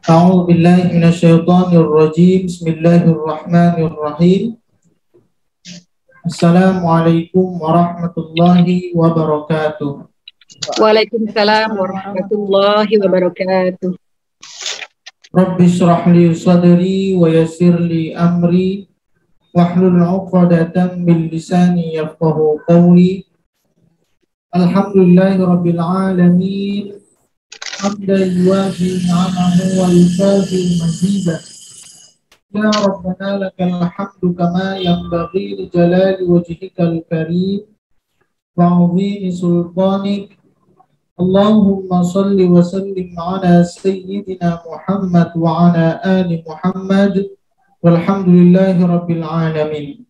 A'udzu billahi minasyaitonir rajim. Bismillahirrahmanirrahim. Assalamualaikum warahmatullahi wabarakatuh. Waalaikumsalam warahmatullahi wabarakatuh. Rabbi shrah li sadri wa yassir li amri wahlul 'uqdatam min lisani yafqahu qawli. Alhamdulillahi rabbil alamin. Hamdan yuwafi ni'amahu wa yukafi mazidah. Ya Rabbana lakal hamdu kama yanbaghi li jalali wajhikal karim wa 'azimi sultanik. Allahumma salli wa sallim ala sayyidina Muhammad wa ala ali Muhammad walhamdulillahi rabbil alamin.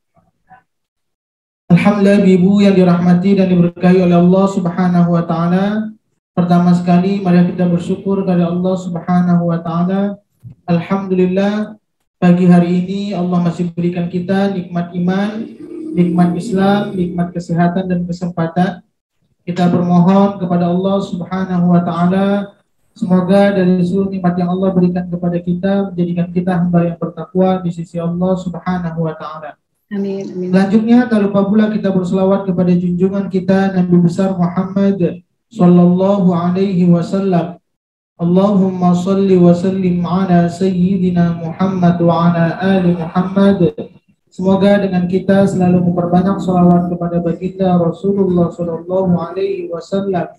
Alhamdulillah, ibu yang dirahmati dan diberkahi oleh Allah Subhanahu wa taala. Pertama sekali mari kita bersyukur kepada Allah Subhanahu wa taala. Alhamdulillah, pagi hari ini Allah masih berikan kita nikmat iman, nikmat Islam, nikmat kesehatan dan kesempatan. Kita bermohon kepada Allah Subhanahu wa taala, semoga dari seluruh nikmat yang Allah berikan kepada kita menjadikan kita hamba yang bertakwa di sisi Allah Subhanahu wa taala. Amin, amin. Selanjutnya tak lupa pula kita berselawat kepada junjungan kita Nabi besar Muhammad sallallahu alaihi wasallam. Allahumma salli wa sallim ala sayyidina Muhammad wa ala ali Muhammad. Semoga dengan kita selalu memperbanyak salawat kepada baginda Rasulullah sallallahu alaihi wasallam.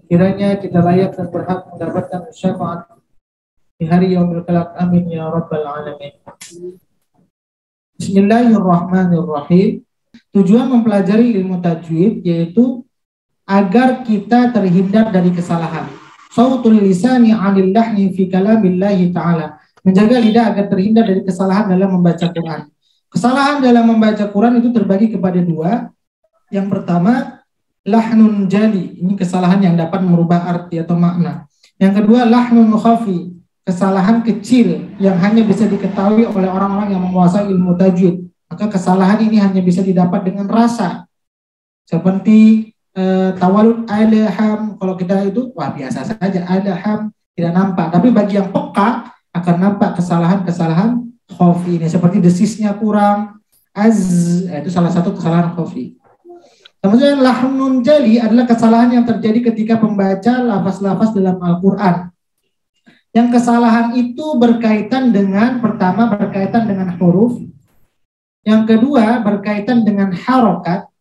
Kiranya kita layak dan berhak mendapatkan syafaat di hari yaumil kelak. Amin ya rabbal alamin. Bismillahirrahmanirrahim. Tujuan mempelajari ilmu tajwid yaitu agar kita terhindar dari kesalahan. Sautul lisani 'anil lahni fi kalamillahi ta'ala. Menjaga lidah agar terhindar dari kesalahan dalam membaca Quran. Kesalahan dalam membaca Quran itu terbagi kepada dua. Yang pertama, lahnun jali. Ini kesalahan yang dapat merubah arti atau makna. Yang kedua, lahnun khafi. Kesalahan kecil yang hanya bisa diketahui oleh orang-orang yang menguasai ilmu tajwid. Maka kesalahan ini hanya bisa didapat dengan rasa. Seperti tawalud alham, kalau kita itu wah biasa saja, alham tidak nampak, tapi bagi yang peka akan nampak kesalahan-kesalahan khafi ini, seperti desisnya kurang, itu salah satu kesalahan khafi. Kemudian lahnun jali adalah kesalahan yang terjadi ketika pembaca lafaz-lafaz dalam Al-Quran. Yang kesalahan itu berkaitan dengan, pertama berkaitan dengan huruf, yang kedua berkaitan dengan harokat,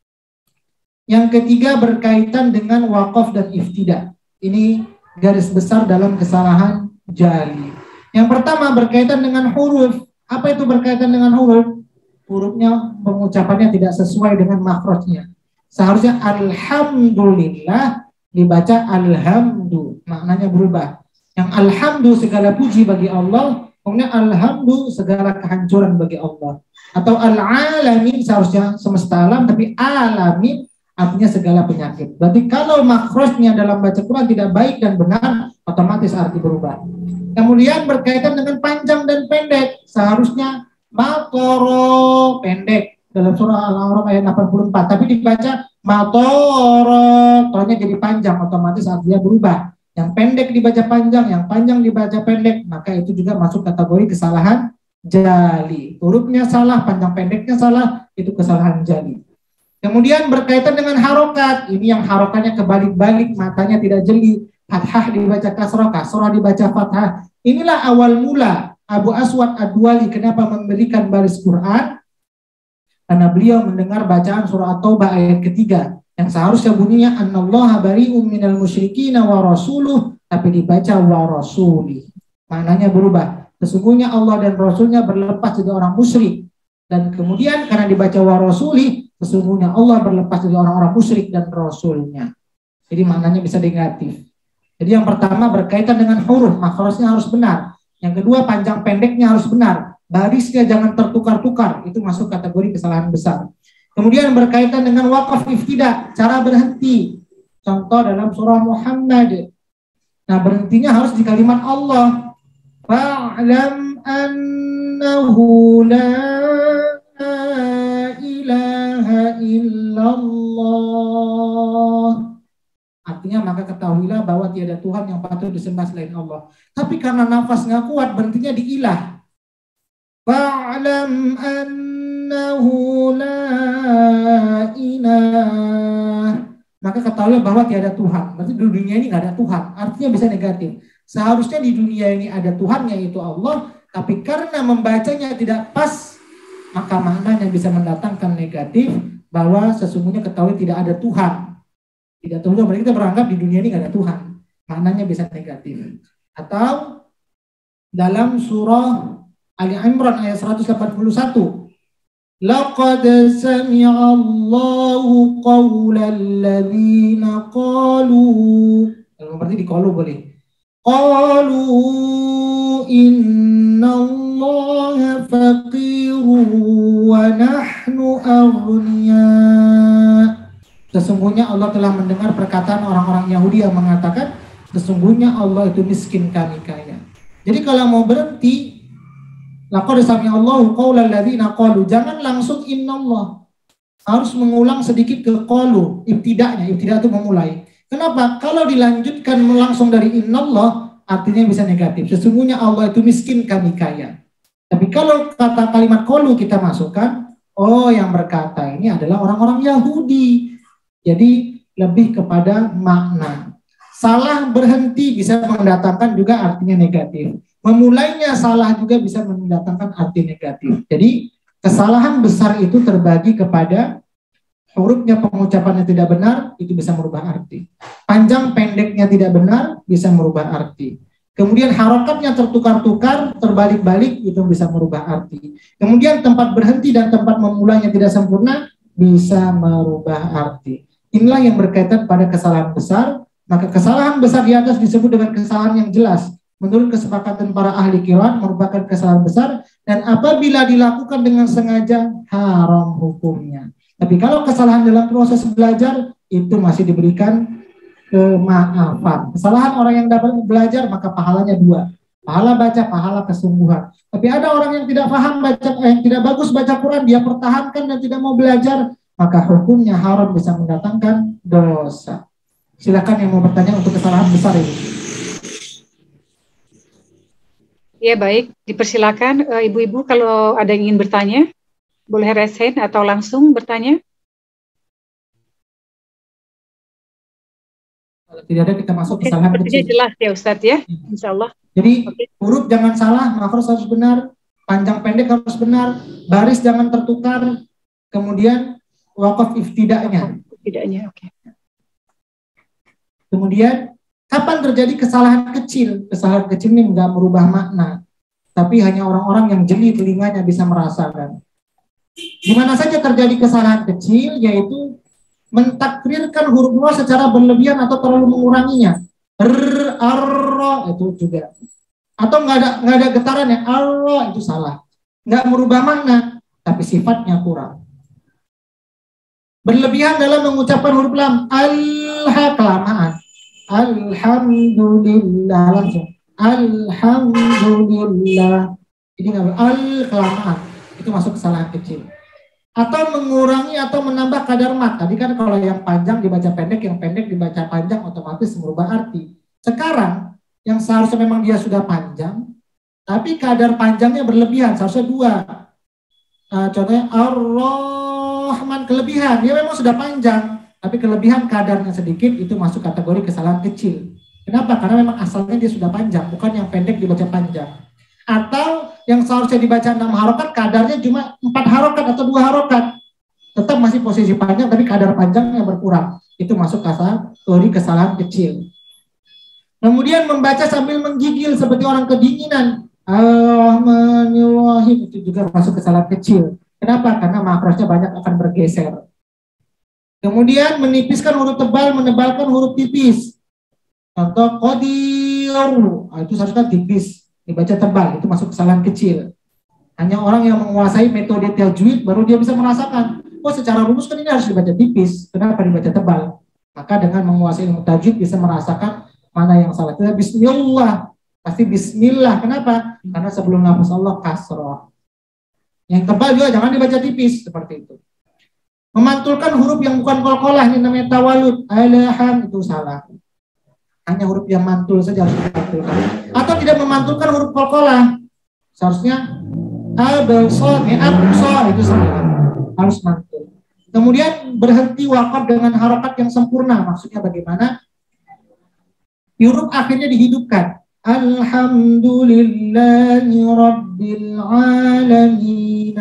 yang ketiga berkaitan dengan waqaf dan iftida. Ini garis besar dalam kesalahan jali. Yang pertama berkaitan dengan huruf. Apa itu berkaitan dengan huruf? Hurufnya, pengucapannya tidak sesuai dengan makhrajnya. Seharusnya alhamdulillah dibaca alhamdu. Maknanya berubah. Yang alhamdu segala puji bagi Allah, kemudian alhamdu segala kehancuran bagi Allah. Atau al-alamin seharusnya semesta alam, tapi alamin artinya segala penyakit. Berarti kalau makhrajnya dalam baca Quran tidak baik dan benar, otomatis arti berubah. Kemudian berkaitan dengan panjang dan pendek. Seharusnya matoro pendek dalam surah Al-A'raf ayat 84, tapi dibaca matoro, tonya jadi panjang, otomatis artinya berubah. Yang pendek dibaca panjang, yang panjang dibaca pendek, maka itu juga masuk kategori kesalahan jali. Hurufnya salah, panjang pendeknya salah, itu kesalahan jali. Kemudian berkaitan dengan harokat, ini yang harokatnya kebalik-balik, matanya tidak jeli, fathah dibaca kasroh, kasroh dibaca fathah. Inilah awal mula Abu Aswad Ad-Duali kenapa memberikan baris Quran, karena beliau mendengar bacaan surah At-Taubah ayat ketiga, yang seharusnya bunyinya annallaha bari'um minal musyrikina wa rasuluh, tapi dibaca wa rasulih. Maknanya berubah. Sesungguhnya Allah dan Rasulnya berlepas dari orang musyrik. Dan kemudian karena dibaca wa rasulih, sesungguhnya Allah berlepas dari orang-orang musyrik dan Rasulnya. Jadi maknanya bisa negatif. Jadi yang pertama berkaitan dengan huruf, makhrajnya harus benar. Yang kedua panjang pendeknya harus benar. Barisnya jangan tertukar-tukar, itu masuk kategori kesalahan besar. Kemudian berkaitan dengan waqaf iftida, cara berhenti. Contoh dalam surah Muhammad. Nah berhentinya harus di kalimat Allah. Fa'lam annahu la ilaha illallah. Artinya artinya maka ketahuilah bahwa tiada Tuhan yang patut disembah selain Allah. Tapi karena nafas nggak kuat, berhentinya di ilah. Fa'lam annahu la ilah. Maka ketahuilah bahwa tiada Tuhan. Berarti di dunia ini nggak ada Tuhan. Artinya bisa negatif. Seharusnya di dunia ini ada Tuhan, yaitu Allah. Tapi karena membacanya tidak pas, maka maknanya bisa mendatangkan negatif, bahwa sesungguhnya ketahui tidak ada Tuhan. Tidak tahu, berarti kita beranggap di dunia ini nggak ada Tuhan. Maknanya bisa negatif. Atau dalam surah Ali Imran ayat 181. Laqad sami'a Allahu qawlal ladzina qalu. Kalau berarti di qalu boleh. Qalu innallaha faqirun wa nahnu aghniya. Sesungguhnya Allah telah mendengar perkataan orang-orang Yahudi yang mengatakan sesungguhnya Allah itu miskin, kami kaya. Jadi kalau mau berhenti, laqad sami'a Allahu qaulal ladzina qalu, jangan langsung innallah. Harus mengulang sedikit ke qalu, ibtida'nya. Ibtida' itu memulai. Kenapa? Kalau dilanjutkan langsung dari innallah, artinya bisa negatif. Sesungguhnya Allah itu miskin, kami kaya. Tapi kalau kata kalimat qalu kita masukkan, oh yang berkata ini adalah orang-orang Yahudi. Jadi lebih kepada makna. Salah berhenti bisa mendatangkan juga artinya negatif. Memulainya salah juga bisa mendatangkan arti negatif. Jadi kesalahan besar itu terbagi kepada hurufnya pengucapannya tidak benar, itu bisa merubah arti. Panjang pendeknya tidak benar, bisa merubah arti. Kemudian harokatnya tertukar-tukar, terbalik-balik, itu bisa merubah arti. Kemudian tempat berhenti dan tempat memulainya tidak sempurna, bisa merubah arti. Inilah yang berkaitan pada kesalahan besar. Maka kesalahan besar di atas disebut dengan kesalahan yang jelas. Menurut kesepakatan para ahli qiraat merupakan kesalahan besar, dan apabila dilakukan dengan sengaja haram hukumnya. Tapi kalau kesalahan dalam proses belajar itu masih diberikan kemaafan. Kesalahan orang yang dapat belajar maka pahalanya 2. Pahala baca, pahala kesungguhan. Tapi ada orang yang tidak paham baca, yang tidak bagus baca Quran, dia pertahankan dan tidak mau belajar, maka hukumnya haram, bisa mendatangkan dosa. Silakan yang mau bertanya untuk kesalahan besar ini. Ya baik, dipersilakan ibu-ibu kalau ada yang ingin bertanya, boleh raise hand atau langsung bertanya. Kalau tidak ada kita masuk kesalahan kecil. Jelas ya Ustadz ya, insya Allah. Jadi huruf jangan salah, makhraj harus benar, panjang pendek harus benar, baris jangan tertukar, kemudian waqaf iftida'nya. Iftida'nya, oke. Kemudian kapan terjadi kesalahan kecil? Kesalahan kecil ini nggak merubah makna, tapi hanya orang-orang yang jeli telinganya bisa merasakan. Di mana saja terjadi kesalahan kecil, yaitu mentakrirkan huruf ra secara berlebihan atau terlalu menguranginya. Itu juga. Atau nggak ada getarannya, itu salah. Nggak merubah makna, tapi sifatnya kurang. Berlebihan dalam mengucapkan huruf lam, kelamaan. Alhamdulillah langsung. Alhamdulillah. Ini nggak kelamaan. Itu masuk kesalahan kecil. Atau mengurangi atau menambah kadar mat. Tadi kan kalau yang panjang dibaca pendek, yang pendek dibaca panjang, otomatis merubah arti. Sekarang yang seharusnya memang dia sudah panjang, tapi kadar panjangnya berlebihan, seharusnya 2. Contohnya Ar-Rahman, kelebihan, dia memang sudah panjang, tapi kelebihan kadarnya sedikit, itu masuk kategori kesalahan kecil. Kenapa? Karena memang asalnya dia sudah panjang, bukan yang pendek dibaca panjang. Atau yang seharusnya dibaca 6 harokat, kadarnya cuma 4 harokat atau 2 harokat. Tetap masih posisi panjang, tapi kadar panjangnya berkurang. Itu masuk kategori kesalahan kecil. Kemudian membaca sambil menggigil seperti orang kedinginan. Ar-Rahmanir-Rahim, itu juga masuk kesalahan kecil. Kenapa? Karena makrosnya banyak akan bergeser. Kemudian menipiskan huruf tebal, menebalkan huruf tipis. Contoh qadir, itu seharusnya tipis, dibaca tebal, itu masuk kesalahan kecil. Hanya orang yang menguasai metode tajwid baru dia bisa merasakan, oh secara rumus kan ini harus dibaca tipis, kenapa dibaca tebal? Maka dengan menguasai ilmu tajwid bisa merasakan mana yang salah. Kita bismillah, pasti bismillah. Kenapa? Karena sebelum lafaz Allah kasroh. Yang tebal juga jangan dibaca tipis seperti itu. Memantulkan huruf yang bukan qalqalah, ini namanya tawalud. Alham, itu salah. Hanya huruf yang mantul saja harus dimantulkan. Atau tidak memantulkan huruf qalqalah. Seharusnya itu salah. Harus mantul. Kemudian berhenti wakaf dengan harokat yang sempurna. Maksudnya bagaimana? Huruf akhirnya dihidupkan. Alhamdulillahi Rabbil Alamin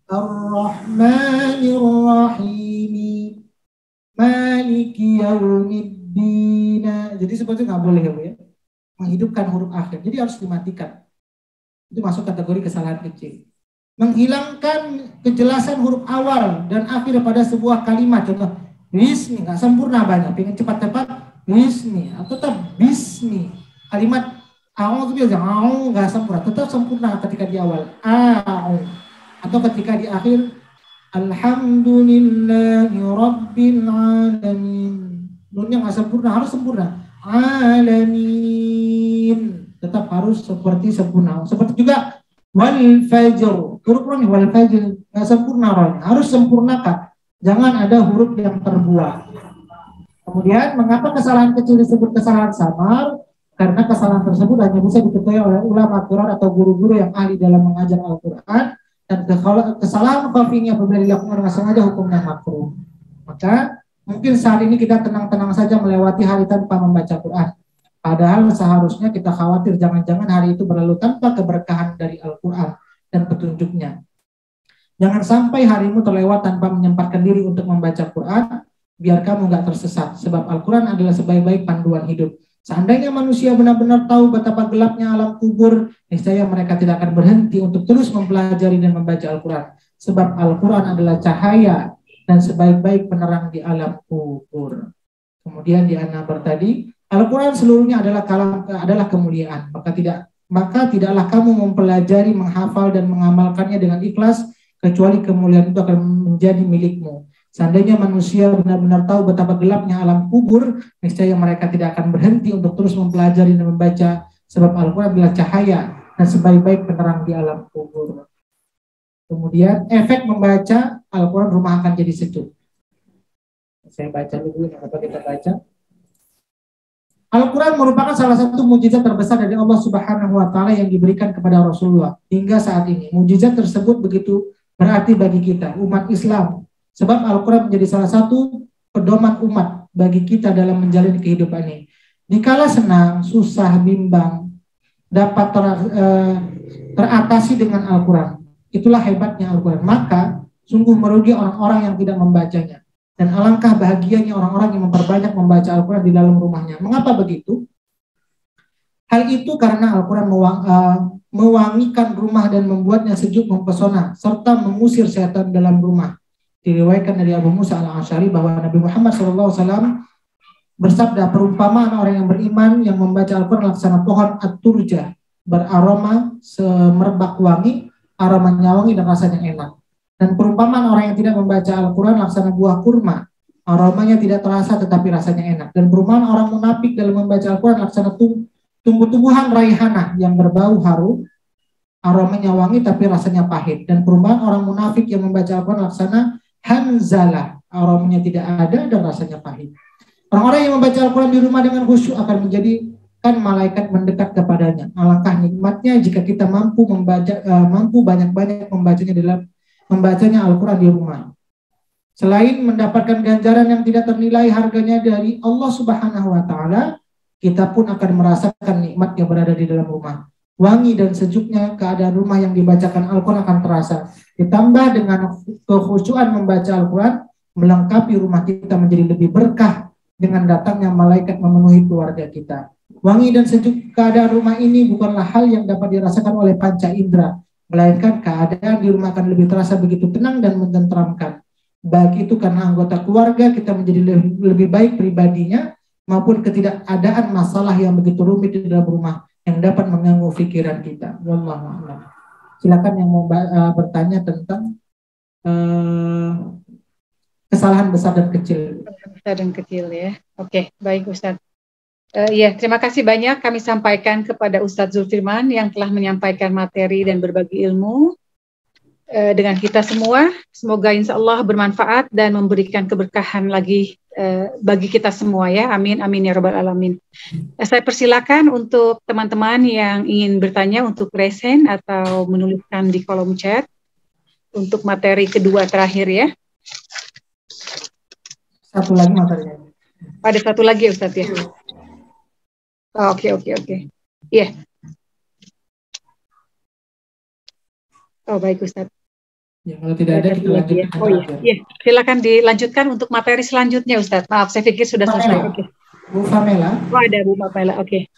Ar-Rahmanir Rahim Maliki Yaumiddin. Jadi seperti nggak boleh ya Bu ya, menghidupkan huruf akhir. Jadi harus dimatikan. Itu masuk kategori kesalahan kecil. Menghilangkan kejelasan huruf awal dan akhir pada sebuah kalimat. Contoh, bismi nggak sempurna banyak. Pengen cepat-cepat bismi atau tetap bismi. Kalimat a'udzu billahi nggak sempurna. Tetap sempurna ketika di awal. Atau ketika di akhir Alhamdulillahi Rabbil Alamin. Nunnya nggak sempurna, harus sempurna. Alamin. Tetap harus seperti sempurna. Seperti juga wal fajr. Huruf ron wal fajr nggak sempurna ron. Harus sempurnakan. Jangan ada huruf yang terbuang. Kemudian mengapa kesalahan kecil disebut kesalahan samar? Karena kesalahan tersebut hanya bisa diketahui oleh ulama Quran atau guru-guru yang ahli dalam mengajar Al-Quran. Dan kesalahan khafinya apabila dilakukan dengan sengaja hukumnya makruh. Maka mungkin saat ini kita tenang-tenang saja melewati hari tanpa membaca Quran. Padahal seharusnya kita khawatir jangan-jangan hari itu berlalu tanpa keberkahan dari Al-Quran dan petunjuknya. Jangan sampai harimu terlewat tanpa menyempatkan diri untuk membaca Quran, biar kamu nggak tersesat. Sebab Al-Quran adalah sebaik-baik panduan hidup. Seandainya manusia benar-benar tahu betapa gelapnya alam kubur, niscaya mereka tidak akan berhenti untuk terus mempelajari dan membaca Al-Quran. Sebab Al-Quran adalah cahaya dan sebaik-baik penerang di alam kubur. Kemudian di An-Nahl tadi, Al-Quran seluruhnya adalah kemuliaan. Maka tidaklah kamu mempelajari, menghafal dan mengamalkannya dengan ikhlas, kecuali kemuliaan itu akan menjadi milikmu. Seandainya manusia benar-benar tahu betapa gelapnya alam kubur, niscaya mereka tidak akan berhenti untuk terus mempelajari dan membaca, sebab Al-Quran adalah cahaya dan sebaik-baik penerang di alam kubur. Kemudian efek membaca Al-Quran, rumah akan jadi sejuk. Saya baca dulu, apa kita baca. Al-Quran merupakan salah satu mukjizat terbesar dari Allah Subhanahu wa Ta'ala yang diberikan kepada Rasulullah hingga saat ini. Mukjizat tersebut begitu berarti bagi kita, umat Islam. Sebab Al-Quran menjadi salah satu pedoman umat bagi kita dalam menjalani kehidupan ini. Dikala senang, susah, bimbang, dapat teratasi dengan Al-Quran. Itulah hebatnya Al-Quran. Maka sungguh merugi orang-orang yang tidak membacanya. Dan alangkah bahagianya orang-orang yang memperbanyak membaca Al-Quran di dalam rumahnya. Mengapa begitu? Hal itu karena Al-Quran mewangikan rumah dan membuatnya sejuk, mempesona, serta mengusir setan dalam rumah. Diriwayatkan dari Abu Musa al-Asy'ari bahwa Nabi Muhammad SAW bersabda, perumpamaan orang yang beriman yang membaca Al-Quran laksana pohon at-turja, beraroma semerbak wangi, aromanya wangi dan rasanya enak. Dan perumpamaan orang yang tidak membaca Al-Quran laksana buah kurma, aromanya tidak terasa tetapi rasanya enak. Dan perumpamaan orang munafik dalam membaca Al-Quran laksana tumbuh-tumbuhan raihanah yang berbau harum, aromanya wangi tapi rasanya pahit. Dan perumpamaan orang munafik yang membaca Al-Quran laksana hanzalah, aromanya tidak ada dan rasanya pahit. Orang-orang yang membaca Al-Quran di rumah dengan khusyuk akan menjadikan malaikat mendekat kepadanya. Alangkah nikmatnya jika kita mampu banyak-banyak membacanya Al-Quran di rumah. Selain mendapatkan ganjaran yang tidak ternilai harganya dari Allah Subhanahu wa Ta'ala, kita pun akan merasakan nikmat yang berada di dalam rumah. Wangi dan sejuknya keadaan rumah yang dibacakan Al-Quran akan terasa. Ditambah dengan kekhusyuan membaca Al-Quran, melengkapi rumah kita menjadi lebih berkah dengan datangnya malaikat memenuhi keluarga kita. Wangi dan sejuk keadaan rumah ini bukanlah hal yang dapat dirasakan oleh panca indera, melainkan keadaan di rumah akan lebih terasa begitu tenang dan mententeramkan. Baik itu karena anggota keluarga kita menjadi lebih baik pribadinya, maupun ketidakadaan masalah yang begitu rumit di dalam rumah yang dapat mengganggu pikiran kita. Wallahu a'lam. Silakan yang mau bertanya tentang kesalahan besar dan kecil. Besar dan kecil ya. Oke, baik Ustadz. Ya, terima kasih banyak kami sampaikan kepada Ustadz Zulfirman yang telah menyampaikan materi dan berbagi ilmu dengan kita semua. Semoga insya Allah bermanfaat dan memberikan keberkahan lagi bagi kita semua ya. Amin, amin ya rabbal alamin. Saya persilakan untuk teman-teman yang ingin bertanya untuk raise hand atau menuliskan di kolom chat untuk materi kedua terakhir ya. Satu lagi materinya. Ada satu lagi Ustadz ya. Oke. Iya. Oh baik Ustadz. Ya, kalau tidak ada kita lanjutkan. Oh iya. Silakan dilanjutkan untuk materi selanjutnya Ustadz. Maaf, saya pikir sudah selesai. Oke. Bu Pamela. Oh ada Bu Pamela. Oke.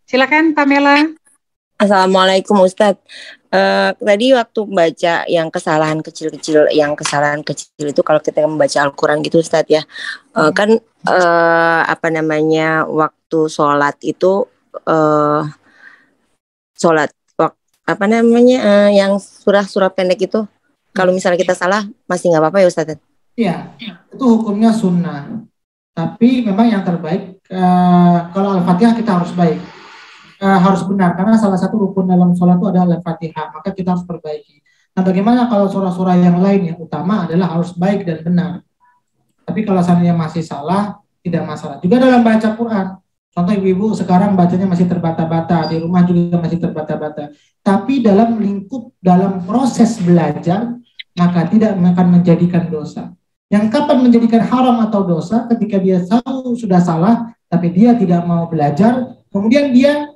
Silakan Pamela. Assalamualaikum Ustadz. Tadi waktu baca yang kesalahan kecil-kecil itu kalau kita membaca Al-Quran gitu Ustadz ya, kan waktu sholat itu yang surah-surah pendek itu, kalau misalnya kita salah masih nggak apa-apa ya Ustadz? Iya, itu hukumnya sunnah. Tapi memang yang terbaik kalau Al-Fatihah kita harus baik. Harus benar, karena salah satu rukun dalam sholat itu adalah Al-Fatihah, maka kita harus perbaiki. Nah, bagaimana kalau surah-surah yang lain yang utama adalah harus baik dan benar. Tapi kalau seandainya masih salah, tidak masalah. Juga dalam baca Quran, contoh ibu-ibu sekarang bacanya masih terbata-bata, di rumah juga masih terbata-bata. Tapi dalam proses belajar, maka tidak akan menjadikan dosa. Yang kapan menjadikan haram atau dosa, ketika dia tahu sudah salah, tapi dia tidak mau belajar, kemudian dia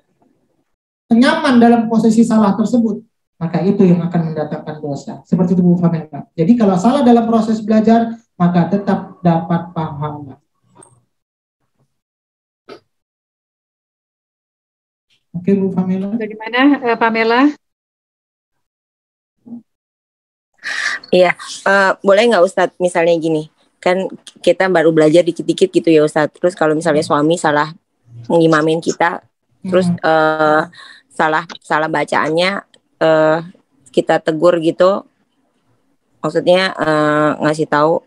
nyaman dalam posisi salah tersebut, maka itu yang akan mendatangkan dosa. Seperti itu Bu Pamela. Jadi kalau salah dalam proses belajar, maka tetap dapat pahala. Oke Bu Pamela. Bagaimana Pamela? Iya, boleh nggak Ustadz misalnya gini, kan kita baru belajar dikit-dikit gitu ya Ustadz. Terus kalau misalnya suami salah ngimamin kita, terus salah bacaannya, kita tegur gitu, maksudnya ngasih tahu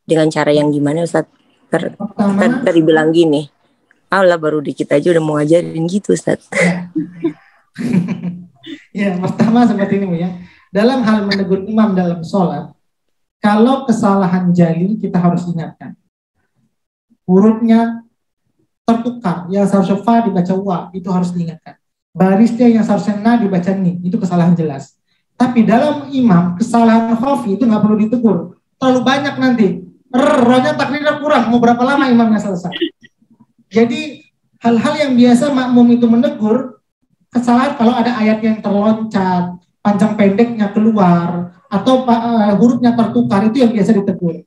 dengan cara yang gimana Ustadz? Tadi bilang gini, Allah baru dikit aja udah mau ngajarin gitu Ustadz. Ya, pertama seperti ini Bu ya. Dalam hal menegur imam dalam sholat, kalau kesalahan jali kita harus ingatkan. Hurufnya tertukar, yang seharusnya fa dibaca wa, itu harus diingatkan. Barisnya yang seharusnya na dibaca ni, itu kesalahan jelas. Tapi dalam imam, kesalahan khafi itu nggak perlu ditegur. Terlalu banyak nanti. Rohnya takdirnya kurang, mau berapa lama imamnya selesai. Jadi hal-hal yang biasa makmum itu menegur, kesalahan kalau ada ayat yang terloncat, panjang pendeknya keluar, atau hurufnya tertukar, itu yang biasa ditegur.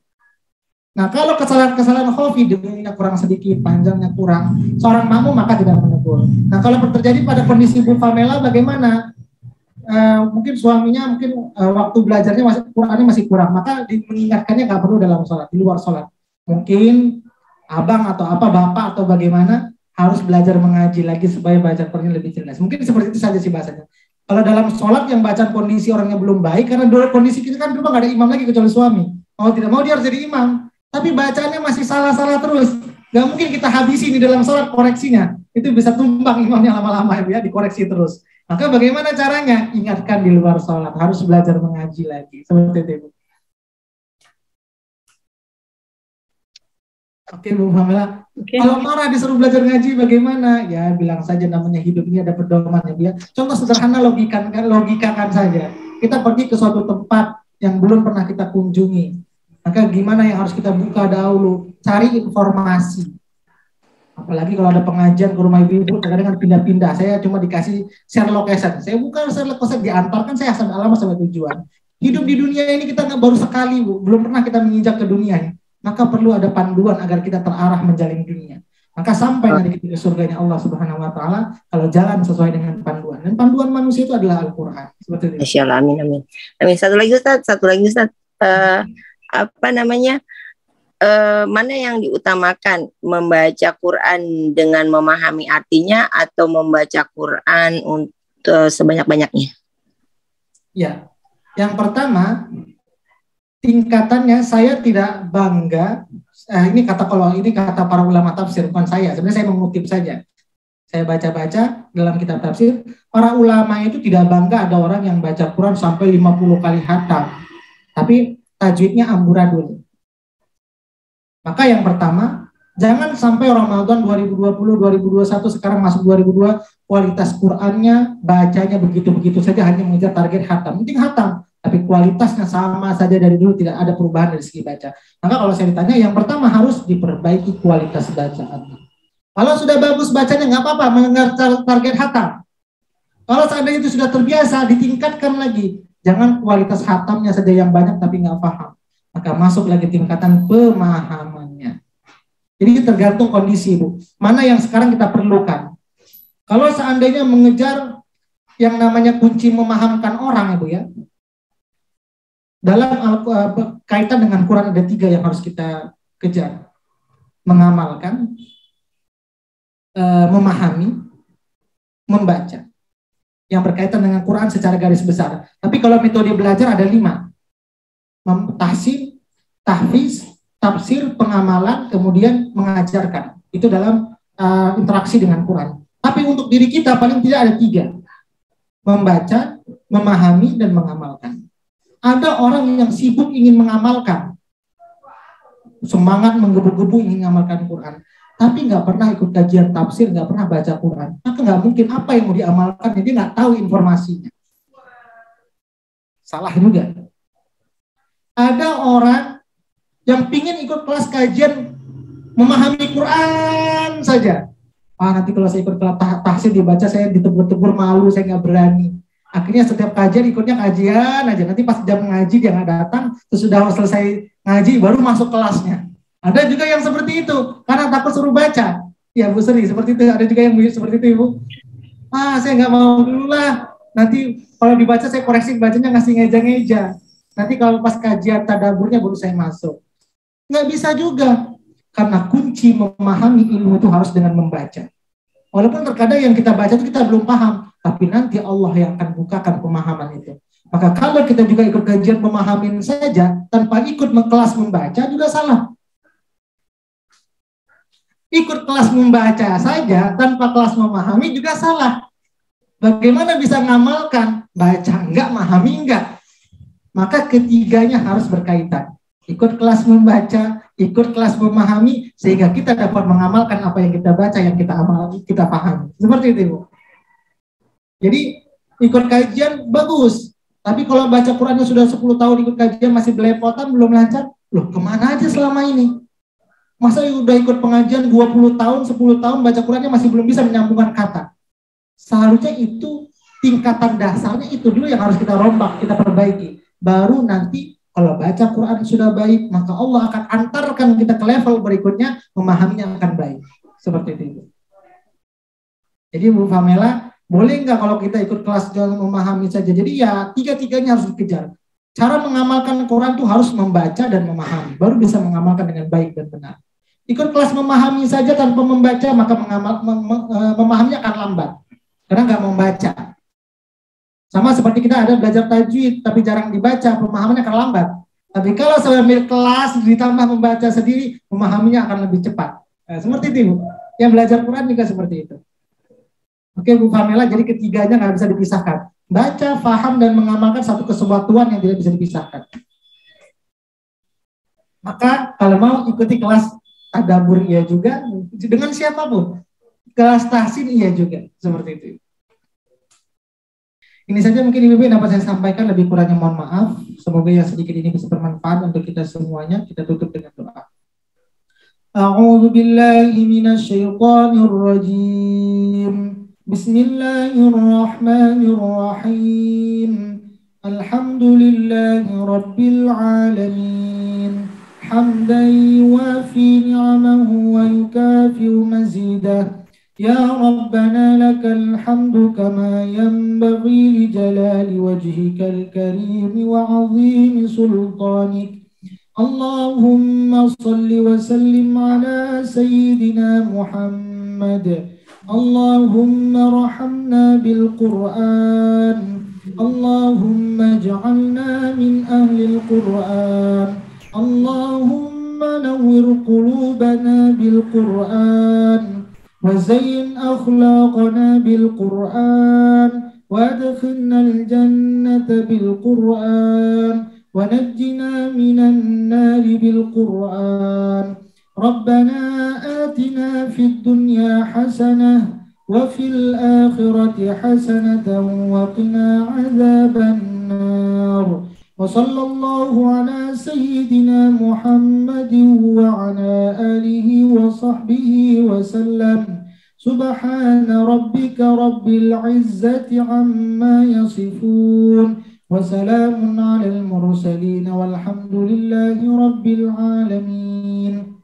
Nah, kalau kesalahan khafi, dengannya kurang sedikit, panjangnya kurang, seorang makmum maka tidak menegur. Nah, kalau terjadi pada kondisi Bu Pamela, bagaimana? Mungkin suaminya waktu belajarnya Qurannya masih kurang, maka mengingatkannya nggak perlu dalam sholat, di luar sholat. Mungkin abang atau apa, bapak atau bagaimana, harus belajar mengaji lagi supaya baca Qurannya lebih jelas. Mungkin seperti itu saja sih bahasanya. Kalau dalam sholat yang baca kondisi orangnya belum baik, karena dulu kondisi kita kan rumah nggak ada imam lagi kecuali suami. Mau tidak mau dia harus jadi imam. Tapi bacaannya masih salah-salah terus. Gak mungkin kita habisi ini dalam sholat koreksinya. Itu bisa tumbang imamnya lama-lama ya, dikoreksi terus. Maka bagaimana caranya? Ingatkan di luar sholat. Harus belajar mengaji lagi. Seperti itu. Oke Bu Pamela. Kalau marah disuruh belajar ngaji bagaimana? Ya bilang saja namanya hidup ini ada pedoman ya. Contoh sederhana logikakan saja. Kita pergi ke suatu tempat yang belum pernah kita kunjungi. Maka gimana yang harus kita buka dahulu? Cari informasi. Apalagi kalau ada pengajian ke rumah ibu-ibu, kadang-kadang pindah-pindah. Saya cuma dikasih share location. Saya bukan share location, diantarkan saya sampai alamat sampai tujuan. Hidup di dunia ini kita baru sekali, Bu. Belum pernah kita menginjak ke dunia ini. Maka perlu ada panduan agar kita terarah menjalin dunia. Maka sampai nanti kita ke surganya Allah Subhanahu wa taala kalau jalan sesuai dengan panduan. Dan panduan manusia itu adalah Al-Qur'an. Seperti itu. Masyaallah, amin amin. Amin. Satu lagi Ustaz. Mana yang diutamakan, membaca Quran dengan memahami artinya atau membaca Quran untuk sebanyak-banyaknya? Ya, yang pertama tingkatannya saya tidak bangga. Ini kata para ulama tafsir, bukan saya. Sebenarnya saya mengutip saja. Saya baca-baca dalam kitab tafsir, para ulama itu tidak bangga ada orang yang baca Quran sampai 50 kali khatam. tapi tajwidnya amburadul. Maka yang pertama, jangan sampai Ramadan 2020-2021 sekarang masuk 2002 kualitas Qur'annya, bacanya begitu-begitu saja hanya mengejar target khatam. Penting khatam, tapi kualitasnya sama saja dari dulu, tidak ada perubahan dari segi baca. Maka kalau saya ditanya, yang pertama harus diperbaiki kualitas bacaan. Kalau sudah bagus bacanya nggak apa-apa, mengejar target khatam. Kalau seandainya itu sudah terbiasa, ditingkatkan lagi. Jangan kualitas khatamnya saja yang banyak tapi nggak paham. Maka masuk lagi tingkatan pemahamannya. Jadi tergantung kondisi, Bu. Mana yang sekarang kita perlukan. Kalau seandainya mengejar yang namanya kunci memahamkan orang, ya Bu ya. Dalam kaitan dengan Quran ada 3 yang harus kita kejar. Mengamalkan, memahami, membaca. Yang berkaitan dengan Quran secara garis besar. Tapi kalau metode belajar ada 5. Tahsin, tahfiz, tafsir, pengamalan, kemudian mengajarkan. Itu dalam interaksi dengan Quran. Tapi untuk diri kita paling tidak ada 3. Membaca, memahami, dan mengamalkan. Ada orang yang sibuk ingin mengamalkan. Semangat menggebu-gebu ingin mengamalkan Quran. Tapi nggak pernah ikut kajian tafsir, nggak pernah baca Quran. Maka nggak mungkin apa yang mau diamalkan, dia nggak tahu informasinya. Salah juga. Ada orang yang pingin ikut kelas kajian memahami Quran saja. Nanti kalau saya ikut kelas tahsin dibaca, saya ditegur-tegur, malu, saya nggak berani. Akhirnya setiap kajian ikutnya kajian aja. Nanti pas jam ngaji dia nggak datang, sesudah selesai ngaji baru masuk kelasnya. Ada juga yang seperti itu, karena takut suruh baca. Ya Bu Sri, seperti itu. Ada juga yang seperti itu, Ibu. Saya nggak mau dulu lah. Nanti kalau dibaca saya koreksi bacanya, ngasih ngeja-ngeja. Nanti kalau pas kajian tadaburnya baru saya masuk. Nggak bisa juga. Karena kunci memahami ilmu itu harus dengan membaca. Walaupun terkadang yang kita baca itu kita belum paham. Tapi nanti Allah yang akan bukakan pemahaman itu. Maka kalau kita juga ikut kajian memahamin saja, tanpa ikut kelas membaca juga salah. Ikut kelas membaca saja, tanpa kelas memahami juga salah. Bagaimana bisa ngamalkan? Baca enggak, memahami enggak? Maka ketiganya harus berkaitan. Ikut kelas membaca, ikut kelas memahami, sehingga kita dapat mengamalkan apa yang kita baca, yang kita amali, kita pahami. Seperti itu, Bu. Jadi ikut kajian bagus. Tapi kalau baca Qurannya sudah 10 tahun ikut kajian masih belepotan, belum lancar, loh kemana aja selama ini? Masa udah ikut pengajian 20 tahun, 10 tahun baca Qurannya masih belum bisa menyambungkan kata? Seharusnya itu tingkatan dasarnya itu dulu yang harus kita rombak, kita perbaiki. Baru nanti kalau baca Quran sudah baik, maka Allah akan antarkan kita ke level berikutnya, memahaminya akan baik. Seperti itu. Jadi Bu Famela, boleh nggak kalau kita ikut kelas jangan memahami saja? Jadi ya 3-tiganya harus dikejar. Cara mengamalkan Quran itu harus membaca dan memahami, baru bisa mengamalkan dengan baik dan benar. Ikut kelas memahami saja tanpa membaca, maka memahaminya akan lambat. Karena nggak mau membaca. Sama seperti kita ada belajar tajwid, tapi jarang dibaca, pemahamannya akan lambat. Tapi kalau saya ambil kelas, ditambah membaca sendiri, memahaminya akan lebih cepat. Seperti itu, Bu. Yang belajar Quran juga seperti itu. Oke, Bu Famela, jadi ketiganya nggak bisa dipisahkan. Baca, paham, dan mengamalkan satu kesatuan yang tidak bisa dipisahkan. Maka kalau mau ikuti kelas tadabbur iya juga, dengan siapapun. Kelas tahsin iya juga, seperti itu. Ini saja mungkin Ibu dapat saya sampaikan, lebih kurangnya mohon maaf. Semoga yang sedikit ini bisa bermanfaat untuk kita semuanya. Kita tutup dengan doa. A'udzu billahi minasy syaithanir rajim. Bismillahirrahmanirrahim. Alhamdulillahi rabbil alamin. Hamdan yuwafi ni'amahu wa yukafi'u mazidah. Ya Rabbana lakal hamdu kama yanbaghi li jalali wajhikal karim wa 'azimi sultanik. Allahumma salli wa sallim ala sayyidina Muhammad. Allahumma rahamna bil Qur'an. Allahumma ij'alna min ahli al-Qur'an. Allahumma nawwir qulubana bil Qur'an. وزين أخلاقنا بالقرآن وادخلنا الجنة بالقرآن ونجنا من النار بالقرآن. ربنا آتنا في الدنيا حسنة وفي الآخرة حسنة وقنا عذاب النار. وصلى الله على سيدنا محمد وعلى آله وصحبه وسلم. سبحان ربك رب العزة عما يصفون وسلام على المرسلين والحمد لله رب العالمين.